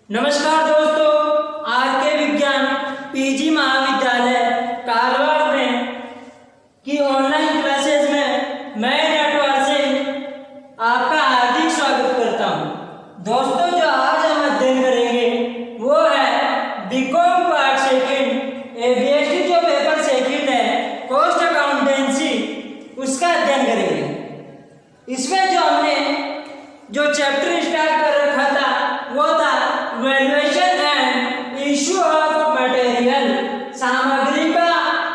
नमस्कार दोस्तों, आर के विज्ञान पीजी महाविद्यालय कालवाड़ में की ऑनलाइन क्लासेज में मैं नटवर सिंह आपका हार्दिक स्वागत करता हूं। दोस्तों, जो आज हम अध्ययन करेंगे वो है बीकॉम पार्ट सेकंड एबीएसटी जो पेपर सेकंड है कॉस्ट अकाउंटेंसी, उसका अध्ययन करेंगे। इसमें जो हमने जो चैप्टर स्टार्ट कर रखा था वो था valuation and issue of material, सामग्री का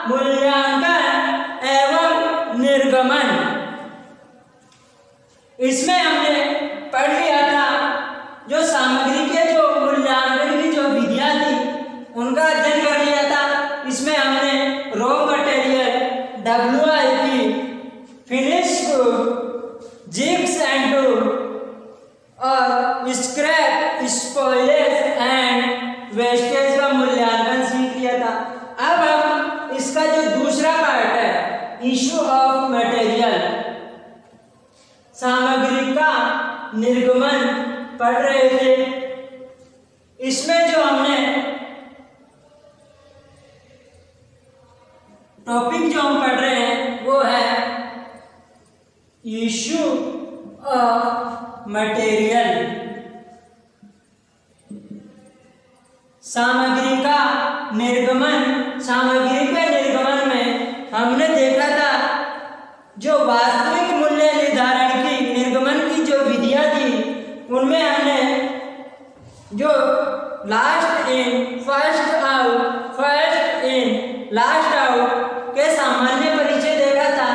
मूल्यांकन एवं निर्गमन। इसमें हमने पढ़ लिया था जो सामग्री के जो मूल्यांकन की जो विधियां थी उनका अध्ययन कर लिया था। इसमें हमने raw material, WIP, finish good, jigs and tool और स्क्रैप, स्पॉइलेज एंड वेस्टेज का मूल्यांकन सीख लिया था। अब हम इसका जो दूसरा पार्ट है इशू ऑफ मटेरियल, सामग्री का निर्गमन पढ़ रहे थे। इसमें जो हमने टॉपिक जो हम पढ़ रहे हैं वो है इशू ऑफ मटेरियल, सामग्री का निर्गमन। सामग्री के निर्गमन में हमने देखा था जो वास्तविक मूल्य निर्धारण की निर्गमन की जो विधियां थी उनमें हमने जो last in first out, first in last out के सामान्य परिचय देखा था।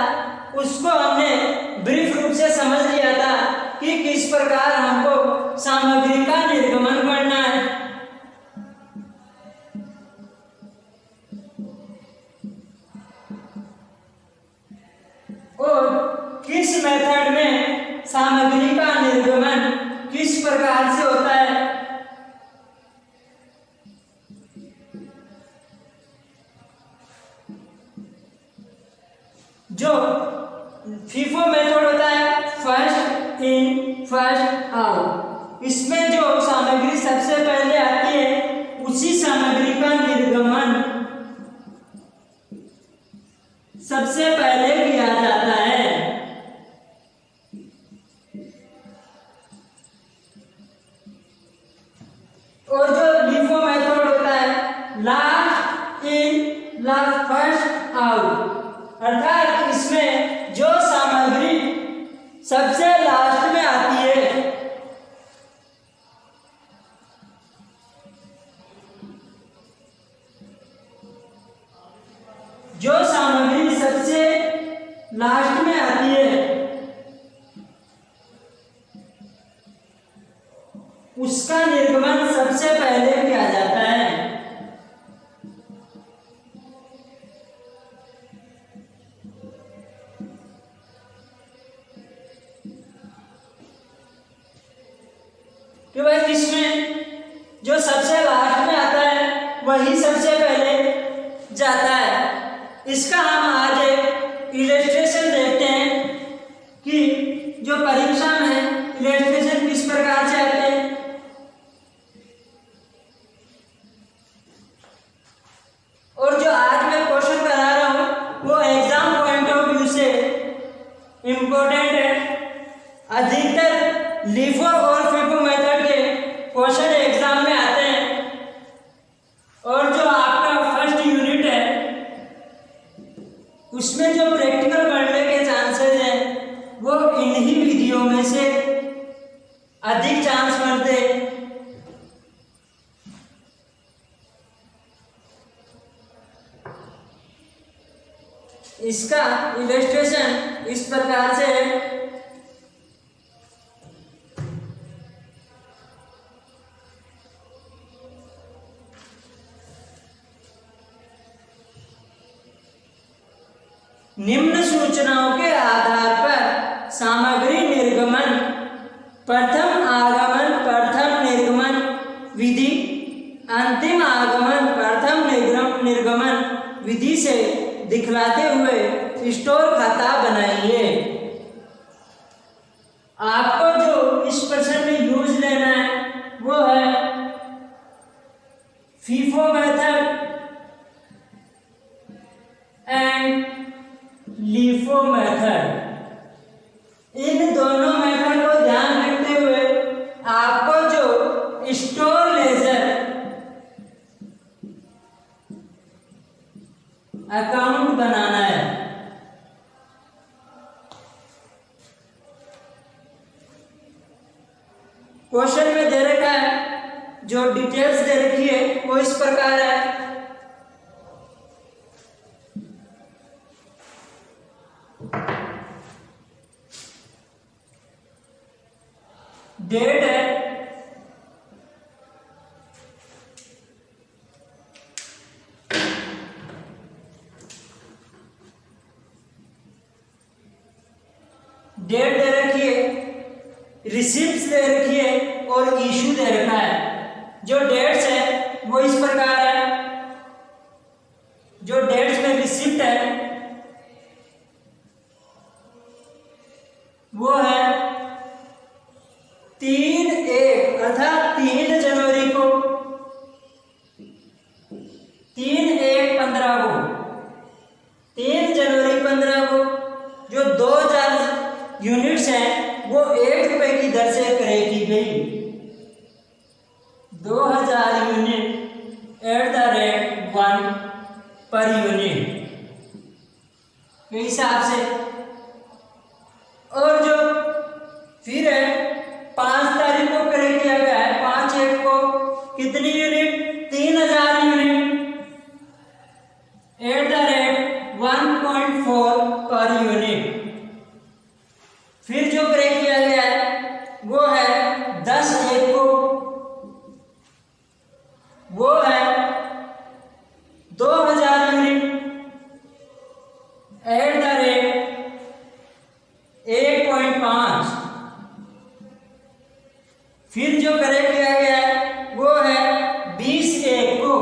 उसको हमने ब्रीफ रूप से समझ लिया था कि किस प्रकार हमको सामग्री का निर्गमन करना है। और किस मेथड में सामग्री का निर्गमन किस प्रकार से होता है। जो फीफो मेथड होता है फर्स्ट इन फर्स्ट आउट, इसमें जो सामग्री सबसे पहले आती है उसी सामग्री का निर्गमन सबसे पहले किया जाता है। और जो LIFO मेथड होता है last in last first out, अर्थात इसमें जो सामग्री सबसे लास्ट में आती है जो सामग्री सबसे लास्ट में आती है उसका निर्गमन सबसे पहले किया जाता है। कि भाई इसमें जो सबसे लास्ट में आता है वही सबसे पहले जाता है। इसका हम आज एक इलस्ट्रेशन देखते हैं कि जो परीक्षा में इलस्ट्रेशन किस प्रकार से आते हैं। और जो आज मैं क्वेश्चन करा रहा हूं वो एग्जाम पॉइंट ऑफ व्यू से इम्पोर्टेंट है। अधिकतर LIFO और FIFO मेथड के क्वेश्चन एग्जाम में आते हैं। और जो आपका फर्स्ट यूनिट है उसमें जो प्रैक्टिकल करने के चांसेस हैं वो इन्हीं विधियों में से अधिक चांस बनते हैं। इसका इलस्ट्रेशन इस प्रकार से है। निम्न सूचनाओं के आधार पर सामग्री निर्गमन, प्रथम आगमन प्रथम निर्गमन विधि, अंतिम आगमन प्रथम निर्गमन विधि से दिखलाते हुए स्टोर खाता बनाइए। आपको जो इस प्रश्न में यूज लेना है वो है क्वेश्चन में दे रखा है, जो डिटेल्स दे रखी है वो इस प्रकार है। डेट है, डेट दे रखी है, रिसिप्ट्स दे रखी है और इशू दे रखा है। जो डेट्स है वो इस प्रकार है। जो डेट्स में रिसिप्ट है वो है 3/1 अर्थात 3 जनवरी को, 3/1/15 को, 3 जनवरी 15 को जो 2000 यूनिट्स हैं वो 1 रुपए की दर से क्रय की गई। 2000 यूनिट @ 1 पर यूनिट के हिसाब से। और जो फिर है 5 तारीख को क्रय किया गया है, 5/1 को कितनी यूनिट? 3000 unit @ 1.4 per unit. फिर जो क्रय किया गया है वो है 10/1 को, वो है 2000 यूनिट @ 1.5। फिर जो क्रय किया गया है वो है 20/1 को,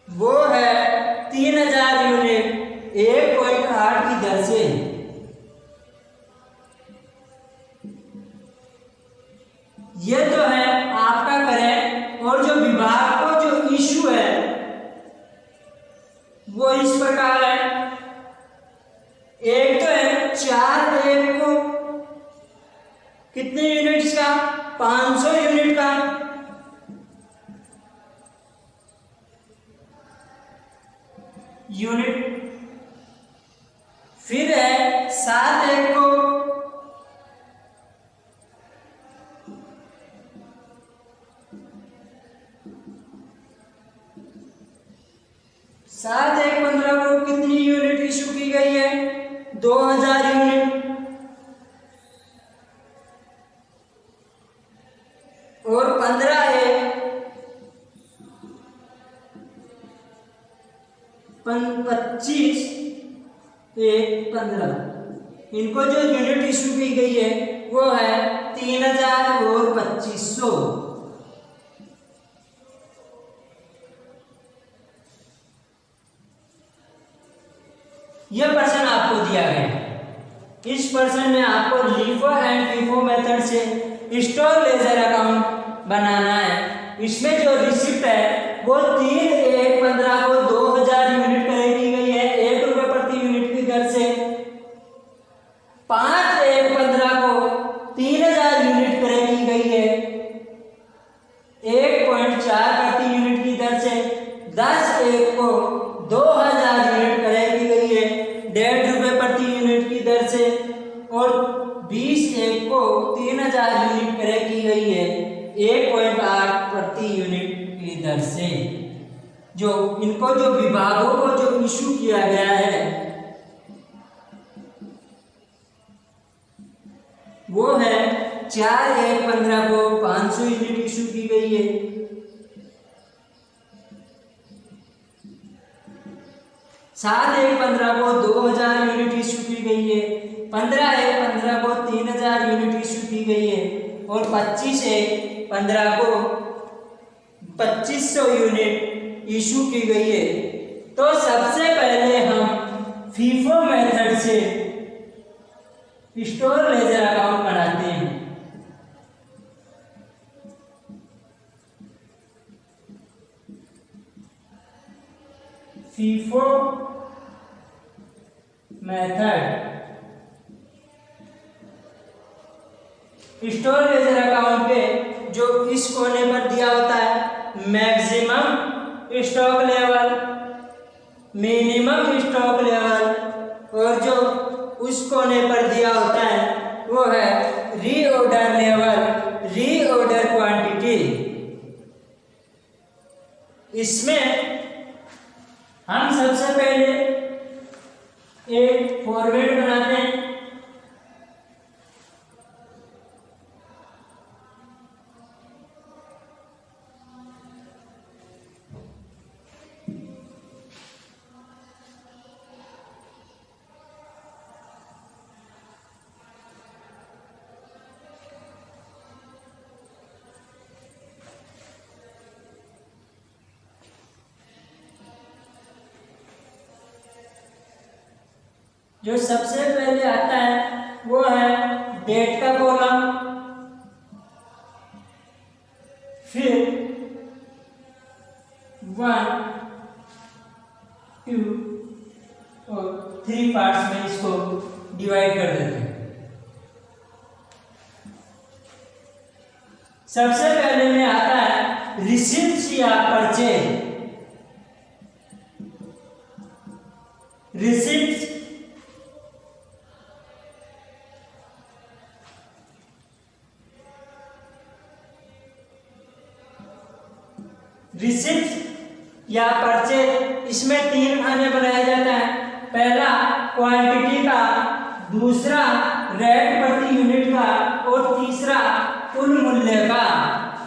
वो है 3000 यूनिट 1.8 की दर से। ये तो है आपका क्रय। और जो विभाग को जो इशू है वो इस प्रकार है। एक तो है 4/1 को कितने यूनिट्स का? 500 यूनिट का। यूनिट। फिर है 7/1 को 7/1/15 को कितनी यूनिट इशू की गई है? 2000 यूनिट। और 15/1/25/1/15 इनको जो यूनिट इशू की गई है वो है 3000 और 2500। यह प्रश्न आपको दिया गया है। इस प्रश्न में आपको LIFO एंड FIFO मेथड से स्टॉक लेजर अकाउंट बनाना है। इसमें जो रिसिप्ट है वो 3/1/15 को 2000 यूनिट क्रय की गई है 1 रुपए प्रति यूनिट की दर से। 5/1/15 को 3000 यूनिट क्रय की गई है 1.4 प्रति यूनिट की दर से। 10/1 को 2000 यूनिट क्रय की गई है 1.5 रुपए प्रति यूनिट की दर से। और 20/1 को 3000 यूनिट क्रय की गई है 1.8 प्रति यूनिट की दर से। जो इनको जो विभागों को जो इशू किया गया है वो है 4/1/15 को 500 यूनिट इशू की गई है। 7/1/15 को 2000 यूनिट इशू की गई है। 15/1/15 को 3000 यूनिट इशू की गई है। और 25/1/15 को 2500 यूनिट इशू की गई है। तो सबसे पहले हम FIFO मेथड से स्टोर लेजर अकाउंट बनाते हैं। FIFO method store ledger account पे जो इस कोने पर दिया होता है maximum stock level, minimum stock level, और जो उस कोने पर दिया होता है वो है रीऑर्डर लेवल। जो सबसे पहले आता है वो है डेट का कॉलम, फिर 1, 2 और 3 पार्ट्स में इसको डिवाइड कर देते हैं। सबसे पहले में आता है रिसीप्ट्स या परचेज। रिसीप्ट्स या परचेज, इसमें 3 खाने बनाया जाता है। पहला क्वांटिटी का, दूसरा रेट प्रति यूनिट का और तीसरा कुल मूल्य का।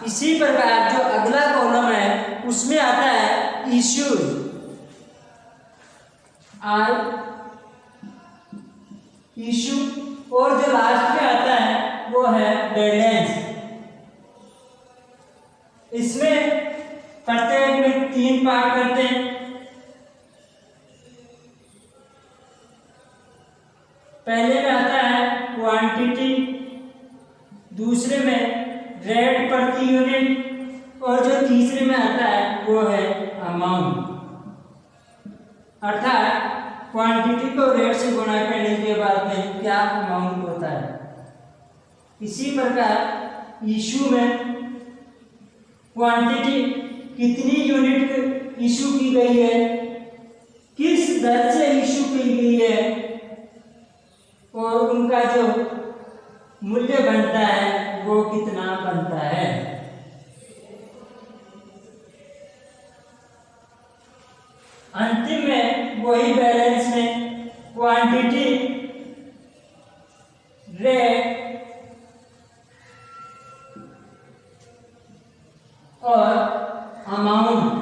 इसी प्रकार जो अगला कॉलम है उसमें आता है इश्यूज, इशू, और जो लास्ट में आता है वो है बैलेंस। इसमें प्रत्येक में 3 पार्ट करते हैं। पहले में आता है क्वांटिटी, दूसरे में रेट प्रति यूनिट और जो तीसरे में आता है वो है अमाउंट। अर्थात क्वांटिटी को रेट से गुणा करने के बाद में क्या अमाउंट होता है। इसी प्रकार इशू में क्वांटिटी कितनी यूनिट इशू की गई है, किस दर से इशू की गई है और उनका जो मूल्य बनता है वो कितना बनता है। अंतिम में वही बैलेंस में क्वांटिटी, रेट और अमाउंट।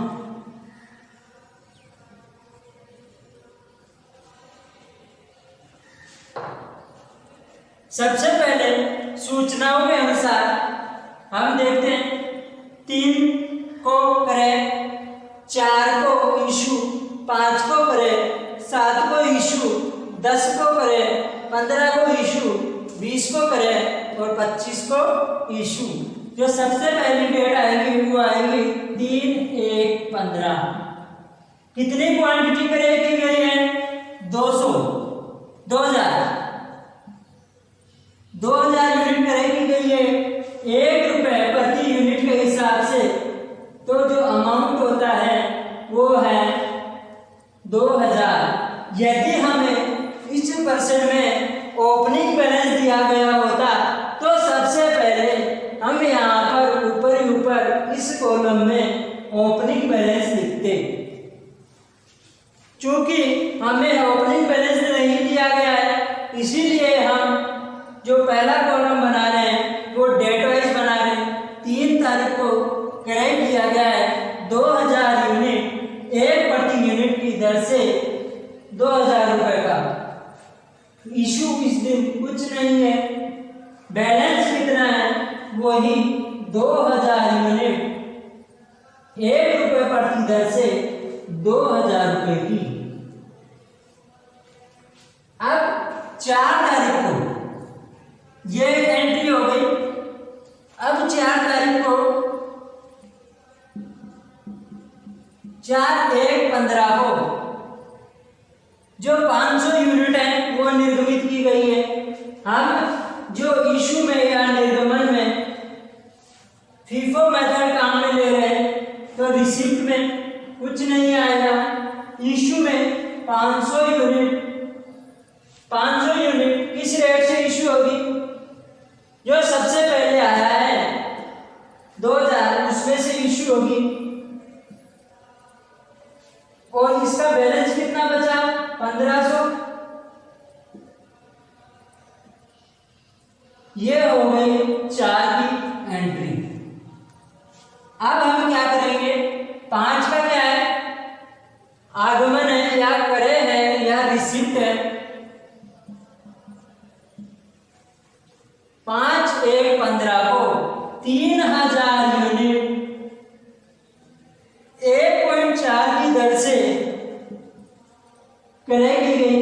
सबसे पहले सूचनाओं के अनुसार हम देखते हैं 3 को करें, 4 को इशू, 5 को करें, 7 को इशू, 10 को करें, 15 को इशू, 20 को करें और 25 को इशू। जो सबसे पहली डेट आएगी वो आएगी 3/1/15। कितनी क्वांटिटी करें की गई है? 200, 2000 यूनिट करें की गई है। 1 रुपए प्रति यूनिट के हिसाब से तो जो अमाउंट होता है वो है 2000। यदि हमें इस परसेंट में ओपनिंग बैलेंस दिया गया होता तो सबसे पहले हम यहाँ पर ऊपर इस कॉलम में ओपनिंग बैलेंस लिखते। चूंकि हमें ओपनिंग बैलेंस नहीं दिया गया है इसीलिए हम जो पहला कॉलम बना रहे हैं वो डेट वाइज बना रहे हैं। 3 तारीख को क्रय किया गया है 2000 यूनिट, 1 प्रति यूनिट की दर से 2000 रुपए का। इशू इस दिन कुछ नहीं है, बैलेंस कितना है वही 2000 यूनिट, 1 रुपए प्रति दर से 2000 रुपए की। अब 4 तारीख को ये एंट्री हो गई। अब 4 तारीख को 4/1/15 को जो 500 यूनिट है वो निर्गमित की गई है। हम जो इशू में या निर्गमन में फीफो मेथड काम में ले रहे हैं तो रिसिप्ट में कुछ नहीं आएगा। इशू में 500 यूनिट किस रेट से इशू होगी? जो सबसे पहले आया है 2000 उसमें से इशू होगी और इसका बैलेंस कितना बचा? 1500। ये हो गई 4 की एंट्री। अब हम क्या करेंगे? 5 का क्या है? आगमन है या क्रय है या रिसिप्ट है। 5/1/15 को 3000 यूनिट 1.4 की दर से क्रय की गई।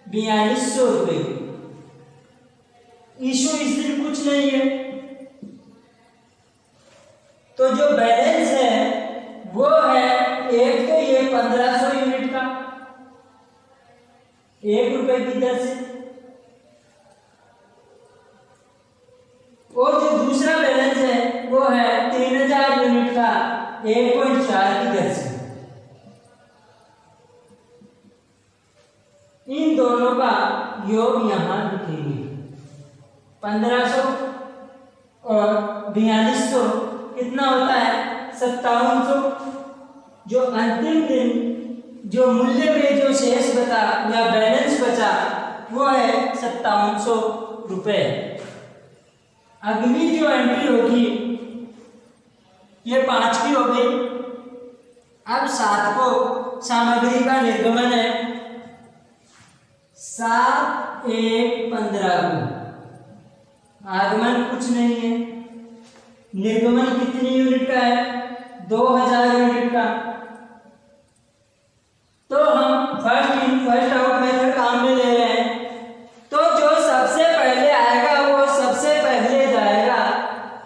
4200 रुपये। इशू इस दिन कुछ नहीं है, तो जो बैलेंस है वो है एक तो ये 1500 यूनिट का 1 रुपए की दर से, और जो दूसरा बैलेंस है वो है 3000 यूनिट का 1.4 की दर से। इन दोनों का योग यहां लिखेंगे। 1500 और 4200 कितना होता है? 5700। जो अंतिम दिन जो मूल्य में जो शेष बचा या बैलेंस बचा वो है 5700 रुपये। अगली जो एंट्री होगी ये 5 की हो गई। अब 7 को सामग्री का निर्गमन है। 7 1 15 को आगमन कुछ नहीं है, निर्गमन कितनी यूनिट का है? 2000 यूनिट का। तो हम first in first out method काम में ले रहे हैं, तो जो सबसे पहले आएगा वो सबसे पहले जाएगा।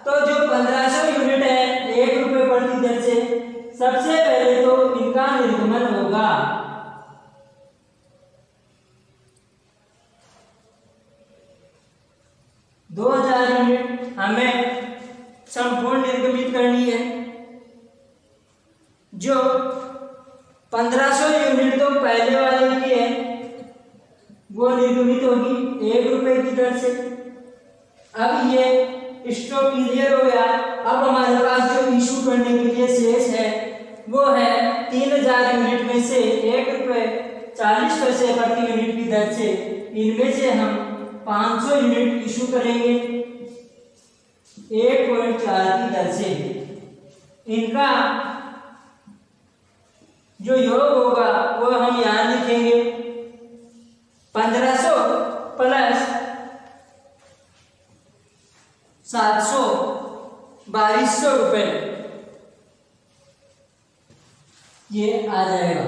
तो जो 1500 यूनिट है 1 रुपए प्रति दर से, सबसे पहले तो इनका निर्गमन होगा। दो 2000 यूनिट हमें संपूर्ण निर्गमित करनी है। जो 1500 यूनिट तो पहले वाले की है वो निर्गमित होगी 1 रुपए की दर से। अब ये स्टॉक क्लियर हो गया। अब हमारे पास जो इशू करने के लिए शेष है वो है 3000 यूनिट में से 1 रुपए 40 पैसे प्रति यूनिट की दर से। इनमें से हम 500 यूनिट इशू करेंगे 1.4 की दर से। इनका जो योग होगा वो हम यहां लिखेंगे। 1500 प्लस 700 2200 रुपए ये आ जाएगा।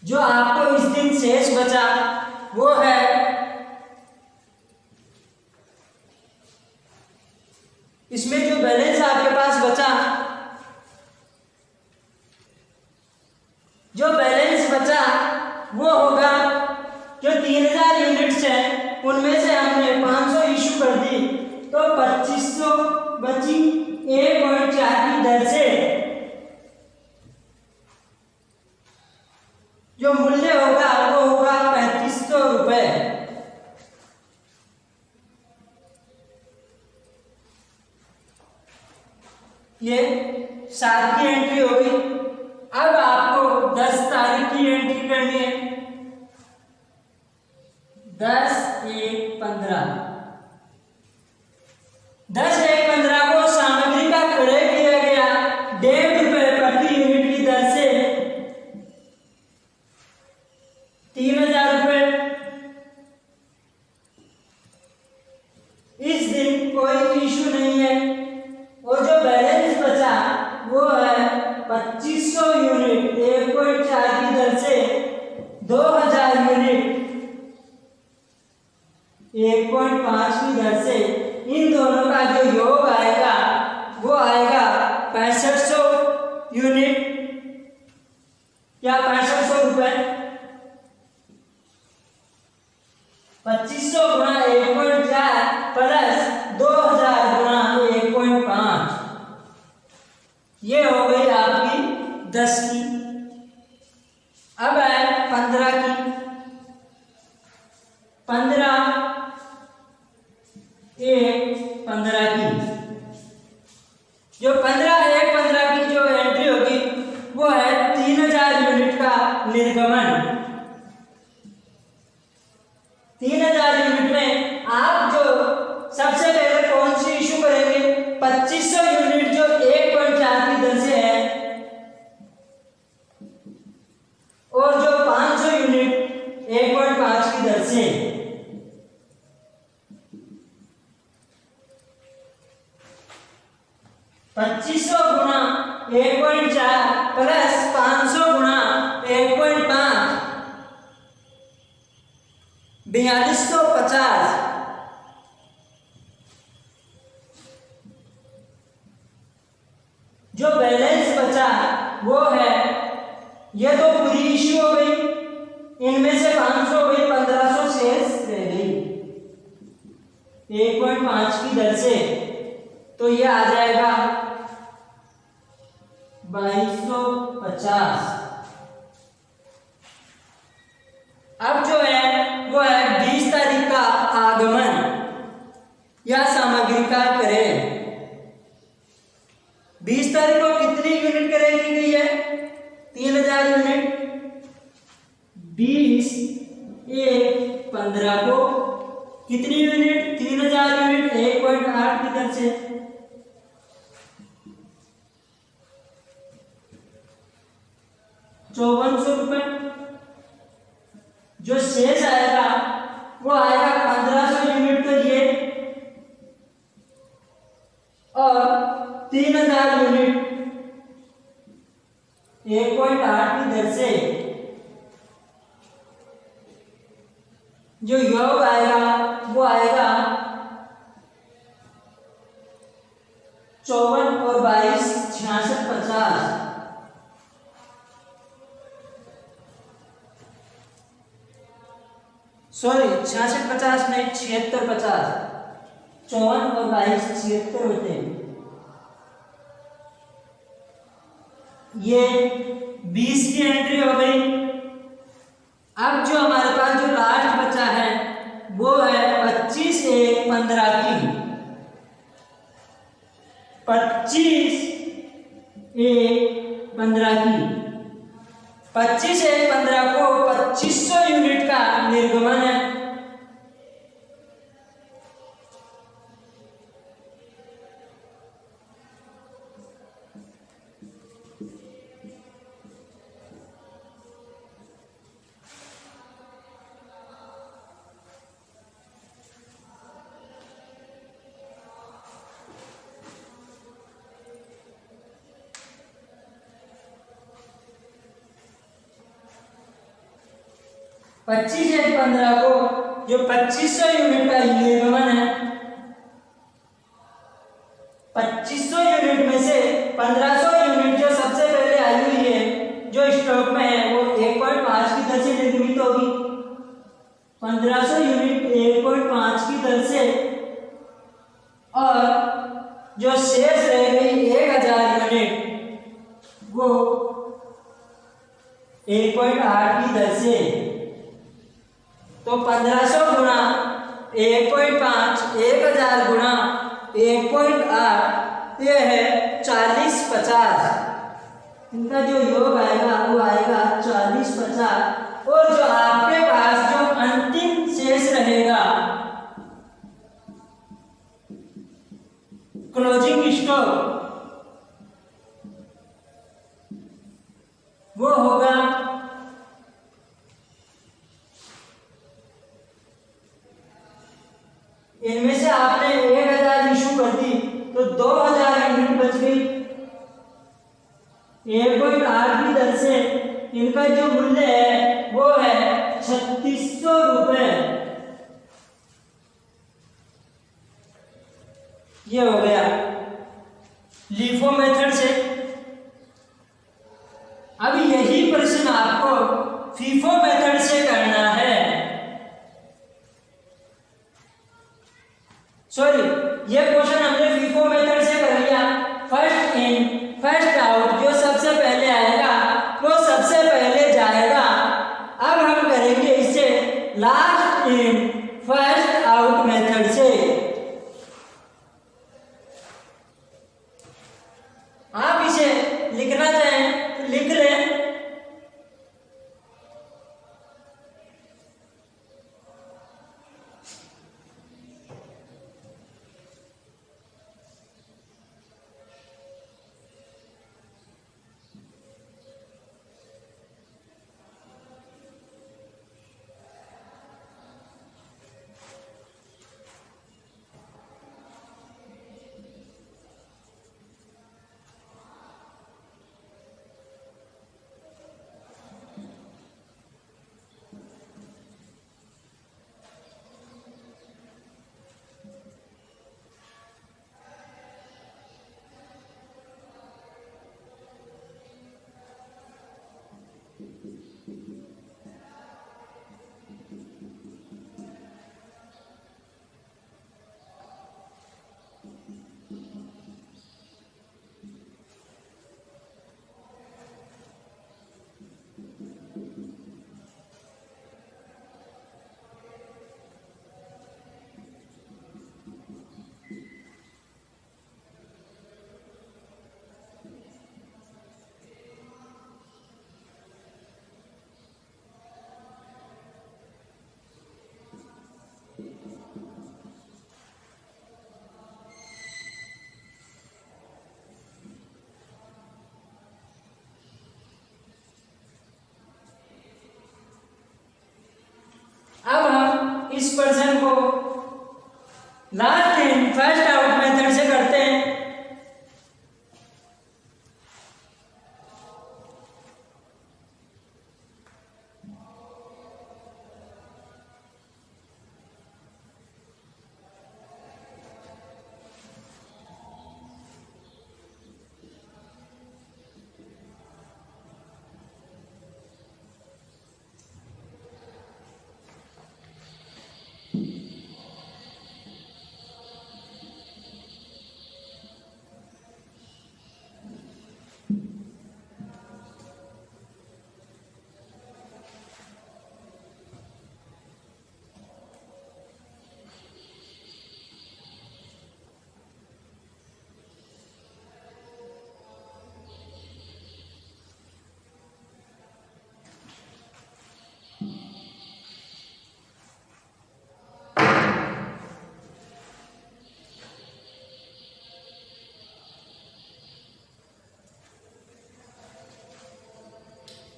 जो आपको इस दिन शेष बचा वो है इसमें जो बैलेंस आपके पास बचा, जो बैलेंस बचा वो होगा जो 3000 यूनिट्स हैं उनमें से हमने 500 इशू कर दी तो 2500 बची 1.4 की दर से। जो मूल्य होगा वो होगा 3500 रुपए। ये 7 की एंट्री हो गई। अब आपको 10 तारीख की एंट्री करनी है। 10 1 15 10 1 15 को सामग्री का क्रय किया गया 1.5 रुपए प्रति यूनिट की दर से 3000 रुपए। इस दिन कोई इशू नहीं है और जो बैलेंस बचा वो है 2500 यूनिट 1.4 की दर से 2000 यूनिट 1.5 की दर से। इन दोनों का जो योग आएगा वो आएगा 6500 यूनिट या 6500 रुपए। 2500 गुणा 1.4 प्लस 2000 गुणा 1.5 ये हो गई आपकी 10 की। अब है 15 की। 15 1 15 की जो 15 1 15 की जो एंट्री होगी वो है 3000 यूनिट का निर्गमन। 3000 यूनिट में आप जो सबसे पहले कौन सी इशू करेंगे? 2500 यूनिट जो 1.4 की दर से है और जो 500 यूनिट 1.5 की दर से। पच्चीसौ गुणा 1.4 प्लस 500 गुणा 1.5 4250। जो बैलेंस बचा वो है, ये तो पूरी इश्यू हो गई, इनमें से 500 हो गई, 1500 शेष रह गई 1.5 की दर से, तो ये आ जाएगा 2250। अब जो है वो है 20 तारीख का आगमन या सामग्री का क्रय। 20 तारीख को कितनी यूनिट क्रय की गई है? 3000 यूनिट। 20 1 15 को कितनी यूनिट? 3000 यूनिट 1.8 की दर से। ₹5400। जो शेष आएगा वो आएगा 1500 यूनिट के लिए और 3000 यूनिट 1.8 की दर से। जो योग आएगा वो आएगा 54 और 22 66 50। सॉरी 66 50 में 76 50। 54 और 22 76 होते हैं। ये 20 की एंट्री हो गई। अब जो हमारे पास जो लास्ट बचा है वो है 25 1 15 की। 25 1 15 की। 25 1 15 को 2500 यूनिट का निर्गमन है। पच्चीस 1 15 को जो 2500 यूनिट का निर्गमन है, 2500 यूनिट में से 1500 यूनिट जो सबसे पहले आई हुई है, जो स्टॉक में है, वो 1.5 की दर से निर्गमित होगी। 1500 यूनिट 1.5 की दर से और जो शेष रह गई 1000 यूनिट वो 1.8 की दर से। तो 1500 गुणा 1.5 1000 गुणा 1.8 ये है 40 50। इनका जो योग आएगा वो आएगा 40 50। और जो आपके पास जो अंतिम शेष रहेगा क्लोजिंग स्टॉक वो होगा इनमें से आपने 1000 इशू कर दी तो 2000 यूनिट बच गई। 1.8 की दर से इनका जो मूल्य है वो है 3600 रुपए। ये हो गया लीफो मेथड से। अब यही प्रश्न आपको फीफो मेथड से करना है। सॉरी, ये क्वेश्चन हमने फीफो मेथड से कर लिया। फर्स्ट इन फर्स्ट आउट, जो सबसे पहले आएगा वो सबसे पहले जाएगा। अब हम करेंगे इसे last in first out method से। आप इसे लिखना चाहें तो लिख लें। इस पर्सन को last in first out method से करते हैं।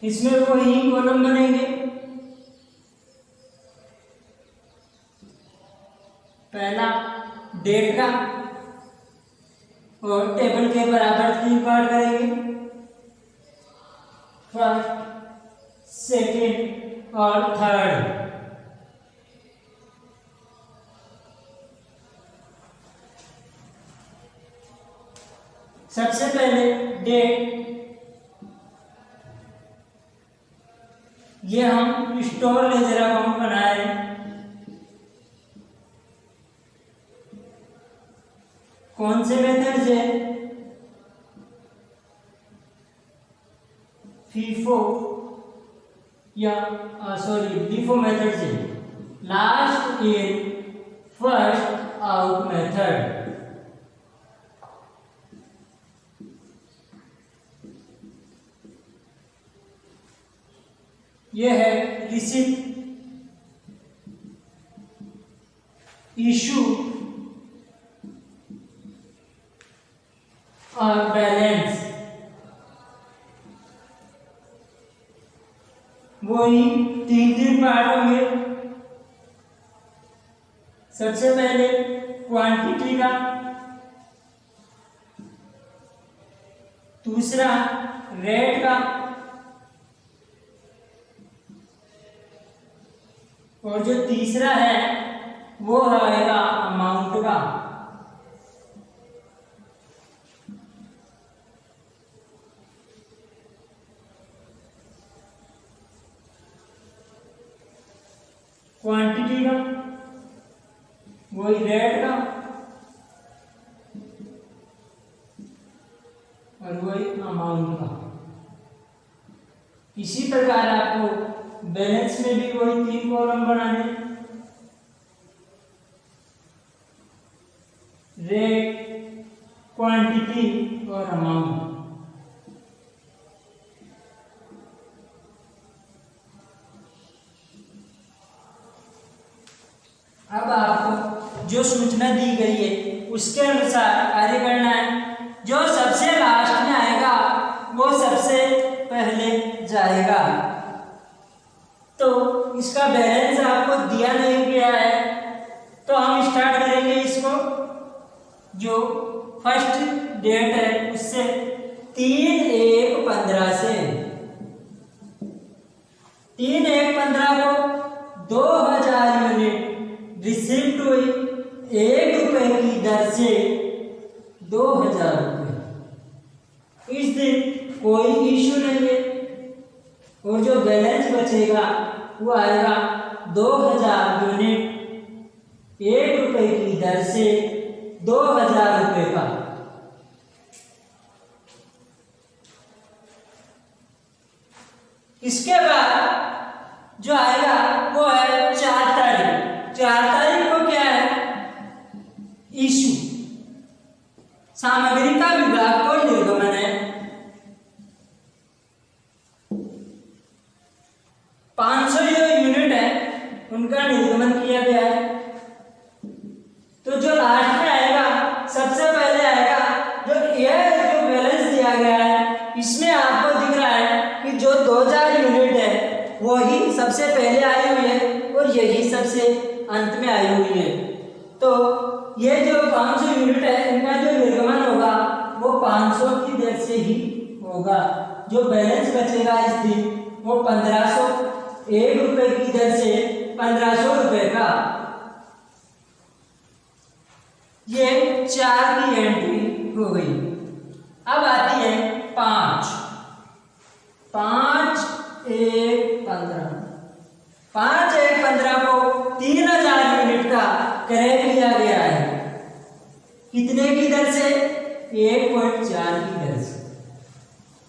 इसमें वही कॉलम बनेंगे। पहला डेट का और टेबल के बराबर 3 पार्ट करेंगे, फर्स्ट, सेकेंड और थर्ड। सबसे पहले डेट, ये हम स्टोर लेजर अकाउंट बनाए हैं। कौन से मेथड से? फीफो या लिफो मेथड से, last in first out method. यह है रिसीप्ट, इशू और बैलेंस। वही 3 पार्ट होंगे। सबसे पहले क्वांटिटी का, दूसरा रेट का, और जो तीसरा है वो आएगा अमाउंट का। क्वांटिटी का, वही रेट का, और वही अमाउंट का। इसी प्रकार आपको बैलेंस में भी वही 3 कॉलम बनाने, रेट, क्वांटिटी और अमाउंट। अब आपको जो सूचना दी गई है उसके अनुसार कार्य करना है। जो सबसे लास्ट में आएगा वो सबसे पहले जाएगा। तो इसका बैलेंस आपको दिया नहीं गया है, तो हम स्टार्ट करेंगे इसको। जो फर्स्ट डेट है उससे 3/1/15 से, 3/1/15 को 2000 यूनिट रिसिप्ट हुई, 1 रुपए की दर से 2000 रुपये। इस दिन कोई इशू नहीं है, और जो बैलेंस बचेगा वो आएगा 2000 यूनिट 1 रुपए की दर से 2000 रुपये का। इसके बाद जो आएगा वो है 4 तारीख। 4 तारीख को क्या है? इशू। सामग्री का विभाग को निर्गमन है। 500 जो यूनिट है उनका निर्गमन किया गया है। तो जो लास्ट में आएगा सबसे पहले आएगा, जो बैलेंस दिया गया है इसमें आपको दिख रहा है कि जो 2000 यूनिट है वही सबसे पहले आई हुई है और यही सबसे अंत में आई हुई है। तो ये जो 500 यूनिट है इनका जो निर्गमन होगा वो 500 की दर से ही होगा। जो बैलेंस बचेगा इस दिन वो 1501 रुपए की दर से 1500 रुपए का। ये 4 की एंट्री हो गई। अब आती है 5 1 15 5 1 15 को 3000 यूनिट का क्रय किया गया है। कितने की दर से? 1.4 की दर से,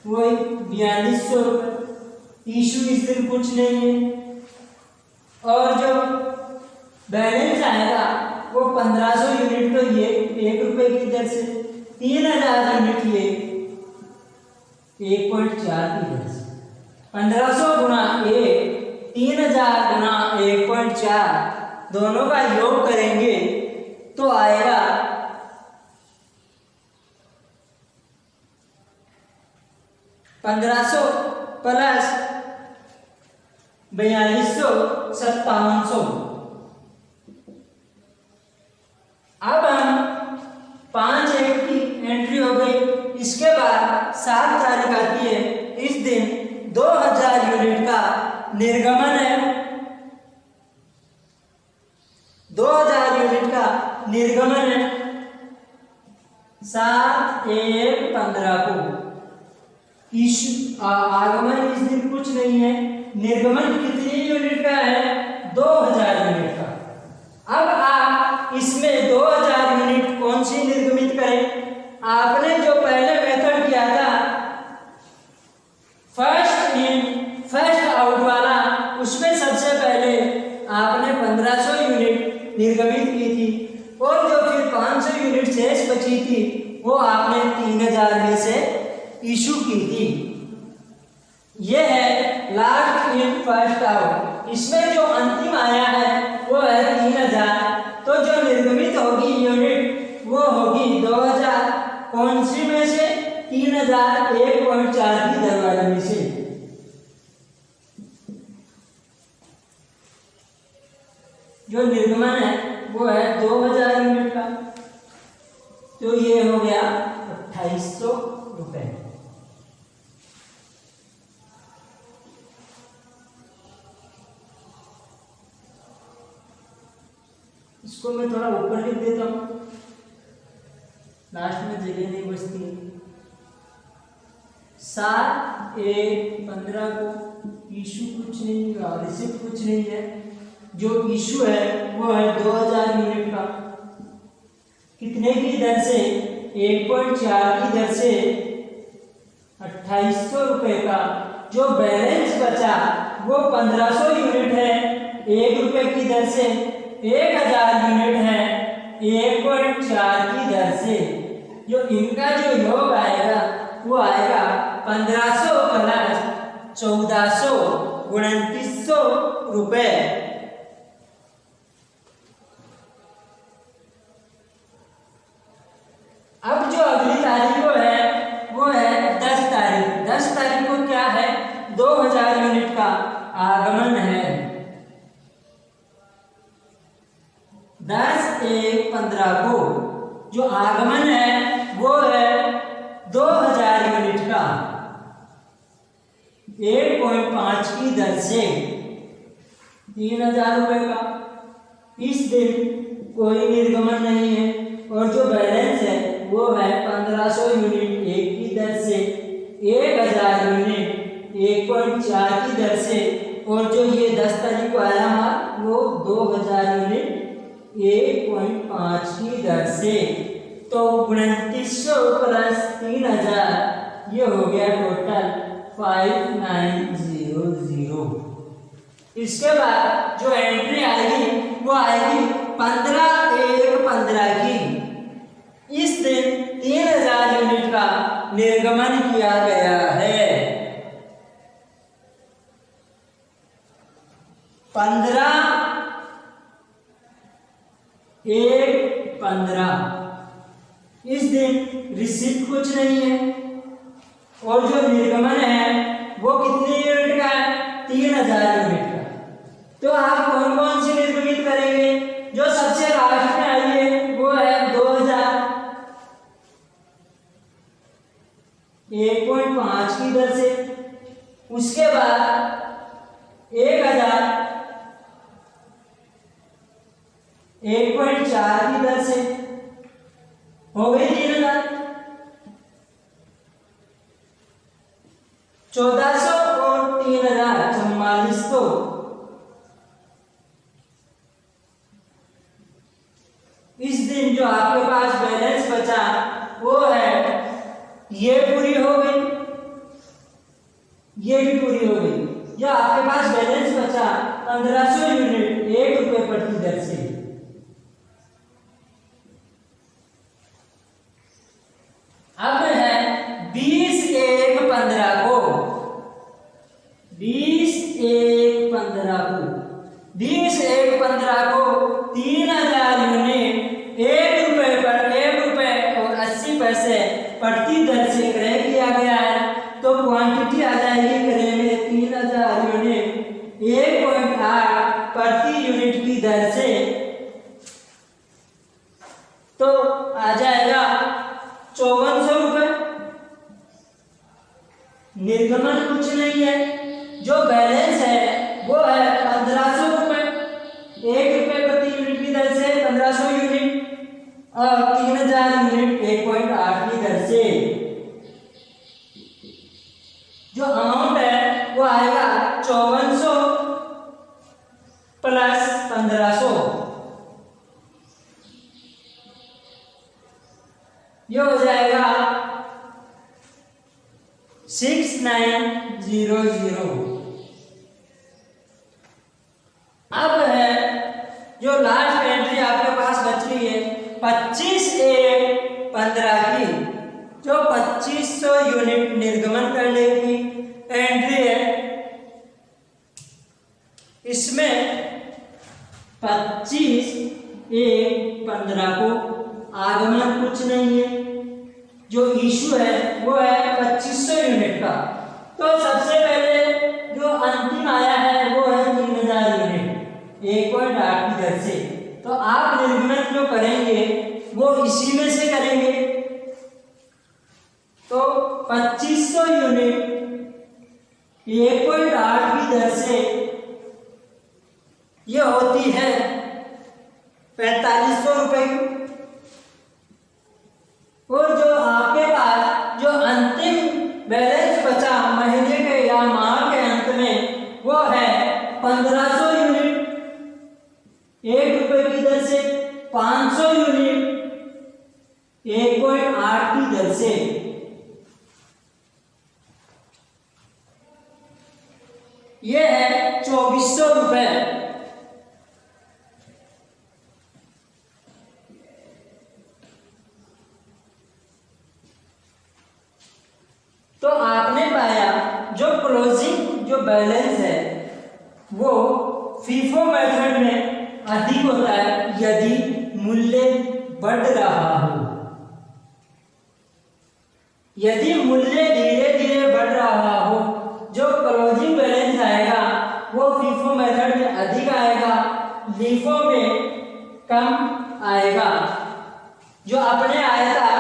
वही 4200 रुपये। इशू इस दिन कुछ नहीं है। और जो बैलेंस आएगा वो 1500 यूनिट, तो ये 1 रुपए की दर से, 3000 यूनिट ये 1.4 की दर से। 1500 गुणा 1, 3000 गुणा 1.4, दोनों का योग करेंगे तो आएगा 1500 प्लस 4200 5700। अब हम 5 1 की एंट्री हो गई। इसके बाद 7 तारीख आती है। इस दिन 2000 यूनिट का निर्गमन है। 2000 यूनिट का निर्गमन है। 7 1 15 को आगमन इस दिन कुछ नहीं है। निर्गमन कितनी यूनिट का है? 2000 यूनिट का। अब आप इसमें 2000 यूनिट कौन सी निर्गमित करें? आपने जो पहले मेथड किया था फर्स्ट इन फर्स्ट आउट वाला, उसमें सबसे पहले आपने 1500 यूनिट निर्गमित की थी और जो फिर 500 यूनिट शेष बची थी वो आपने 3000 में से इशू की थी। यह है लास्ट इन फर्स्ट आउट। इसमें जो अंतिम आया है वो है 3000। तो जो निर्गमित होगी यूनिट वो होगी 2000। कौन सी में से? 3000 1.4 की दर वाले में से। जो निर्गमन है वो है 2000 यूनिट का। तो ये हो गया 2800 रुपए। इसको मैं थोड़ा ऊपर लिख देता हूं, लास्ट में जगह नहीं बचती। 7 1 15 को इशू कुछ नहीं है, रिसिप्ट कुछ नहीं है। जो इशू है वो है 2000 यूनिट का। कितने की दर से? 1.4 की दर से 2800 रुपए का। जो बैलेंस बचा वो 1500 यूनिट है 1 रुपए की दर से। 1000 यूनिट है 1.4 की दर से। जो इनका जो योग आएगा वो आएगा 1500 प्लस 1400 2900 रुपए। अब जो अगली तारीख को है वो है 10 तारीख। 10 तारीख को क्या है? 2000 यूनिट का आगमन है। 10 1 15 को जो आगमन है वो है 2000 यूनिट का 1.5 की दर से 3000 रुपए का। इस दिन कोई निर्गमन नहीं है और जो बैलेंस है वो है 1500 यूनिट 1 की दर से, 1000 यूनिट 1.4 की दर से और जो ये 10 तारीख को आया वो 2000 यूनिट 1.5 की दर से। तो 2900 प्लस 3000 ये हो गया टोटल 5900। इसके बाद जो एंट्री आएगी वो आएगी 15 1 15 की। इस दिन 3000 यूनिट का निर्गमन किया गया है। 15 1 15 इस दिन रिसिप्ट कुछ नहीं है और जो निर्गमन है वो कितने यूनिट का है? 3000 यूनिट का। तो आप कौन कौन सी निर्गमित करेंगे? 1.4 की दर से हो गई 3000। 1400 और 3000 4400। इस दिन जो आपके पास बैलेंस बचा वो है, ये पूरी हो गई, ये भी पूरी हो गई। जो आपके पास बैलेंस बचा 1500 यूनिट 1 रुपए प्रति दर से। अब है 20/1/15 को 3000 यूनिट 1 रुपए पर 1 रुपए और 80 पैसे प्रति दर से क्रय किया गया है। तो क्वांटिटी आ जाएगी क्रय में 3000 यूनिट 1.8 प्रति यूनिट की दर से। तो आ जाएगा 5400 रुपए। निर्गमन कुछ नहीं है, जो बैलेंस है वो है 1500 रुपए। 1 रुपए प्रति यूनिट की दर से 1500 यूनिट और 3000 यूनिट 1.8 की दर से। जो अमाउंट है वो आएगा 5400 प्लस 1500, ये हो जाएगा 6900। अब है जो लास्ट एंट्री आपके पास बच रही है 25/1/15 की, जो 2500 यूनिट निर्गमन करने की एंट्री है। इसमें 25/1/15 को आगमन कुछ नहीं है, जो इशू है वो है 2500 यूनिट का। तो सबसे पहले जो अंतिम आया है वो है 3000 यूनिट 1.8 की दर से। तो आप निर्गमन जो करेंगे वो इसी में से करेंगे। तो 2500 यूनिट 1.8 की दर से ये होती है 4500 रुपए की। और जो आपके पास जो अंतिम बैलेंस बचा महीने के या माह के अंत में वो है 1500 यूनिट 1 रुपए की दर से, 500 यूनिट 1.8 की दर से। ये है 2400 रुपए। तो आपने पाया जो क्लोजिंग जो बैलेंस है वो फीफो मेथड में अधिक होता है यदि मूल्य बढ़ रहा हो। यदि मूल्य धीरे धीरे बढ़ रहा हो, जो क्लोजिंग बैलेंस आएगा वो फीफो मेथड में अधिक आएगा, लीफो में कम आएगा। जो अपने आया था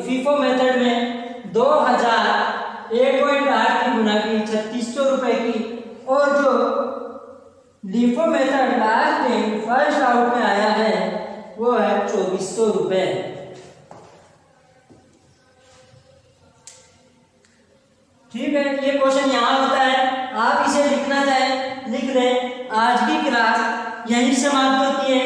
फीफो मेथड में 2000 1.8 की गुना की 3600 रुपए की, और जो लीफो मेथड लास्ट में फर्स्ट आउट में आया है वो है 2400 रुपए। ठीक है, ये क्वेश्चन यहाँ होता है, आप इसे लिखना चाहें लिख लें। आज की क्लास यहीं समाप्त होती है।